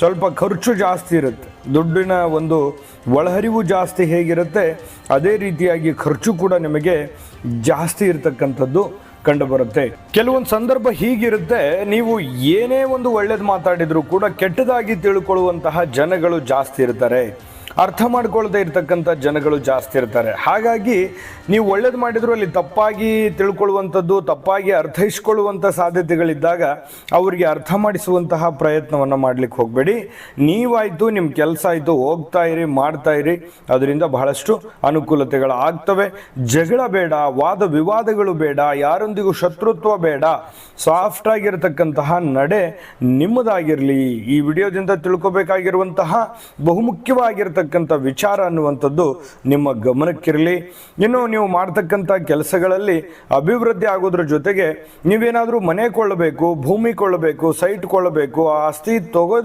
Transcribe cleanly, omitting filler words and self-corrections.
ಸ್ವಲ್ಪ ಖರ್ಚು ಜಾಸ್ತಿ ಇರುತ್ತೆ. ದುಡ್ಡಿನ ಒಂದು ಒಳಹರಿವು ಜಾಸ್ತಿ ಹೇಗಿರುತ್ತೆ ಅದೇ ರೀತಿಯಾಗಿ ಖರ್ಚು ಕೂಡ ನಿಮಗೆ ಜಾಸ್ತಿ ಇರತಕ್ಕಂಥದ್ದು ಕಂಡುಬರುತ್ತೆ. ಕೆಲವೊಂದು ಸಂದರ್ಭ ಹೀಗಿರುತ್ತೆ, ನೀವು ಏನೇ ಒಂದು ಒಳ್ಳೇದು ಮಾತಾಡಿದರೂ ಕೂಡ ಕೆಟ್ಟದಾಗಿ ತಿಳ್ಕೊಳ್ಳುವಂತಹ ಜನಗಳು ಜಾಸ್ತಿ ಇರ್ತಾರೆ, ಅರ್ಥ ಮಾಡ್ಕೊಳ್ಳದೆ ಇರ್ತಕ್ಕಂಥ ಜನಗಳು ಜಾಸ್ತಿ ಇರ್ತಾರೆ. ಹಾಗಾಗಿ ನೀವು ಒಳ್ಳೇದು ಮಾಡಿದ್ರು ಅಲ್ಲಿ ತಪ್ಪಾಗಿ ತಿಳ್ಕೊಳ್ಳುವಂಥದ್ದು, ತಪ್ಪಾಗಿ ಅರ್ಥೈಸ್ಕೊಳ್ಳುವಂಥ ಸಾಧ್ಯತೆಗಳಿದ್ದಾಗ ಅವರಿಗೆ ಅರ್ಥ ಮಾಡಿಸುವಂತಹ ಪ್ರಯತ್ನವನ್ನು ಮಾಡಲಿಕ್ಕೆ ಹೋಗಬೇಡಿ. ನೀವಾಯಿತು, ನಿಮ್ಮ ಕೆಲಸ ಆಯಿತು, ಹೋಗ್ತಾ ಇರಿ, ಮಾಡ್ತಾ ಇರಿ. ಅದರಿಂದ ಬಹಳಷ್ಟು ಅನುಕೂಲತೆಗಳು ಆಗ್ತವೆ. ಜಗಳ ಬೇಡ, ವಾದ ವಿವಾದಗಳು ಬೇಡ, ಯಾರೊಂದಿಗೂ ಶತ್ರುತ್ವ ಬೇಡ. ಸಾಫ್ಟ್ ಆಗಿರತಕ್ಕಂತಹ ನಡೆ ನಿಮ್ಮದಾಗಿರಲಿ. ಈ ವಿಡಿಯೋದಿಂದ ತಿಳ್ಕೊಬೇಕಾಗಿರುವಂತಹ ಬಹುಮುಖ್ಯವಾಗಿರ್ತಕ್ಕಂಥ ವಿಚಾರ ಅನ್ನುವಂಥದ್ದು ನಿಮ್ಮ ಗಮನಕ್ಕಿರಲಿ. ಇನ್ನು ನೀವು ಮಾಡ್ತಕ್ಕಂಥ ಕೆಲಸಗಳಲ್ಲಿ ಅಭಿವೃದ್ಧಿ ಆಗೋದ್ರ ಜೊತೆಗೆ ನೀವೇನಾದರೂ ಮನೆ ಕೊಳ್ಳಬೇಕು, ಭೂಮಿ ಕೊಳ್ಳಬೇಕು, ಸೈಟ್ ಕೊಳ್ಳಬೇಕು, ಆಸ್ತಿ ತಗೋದು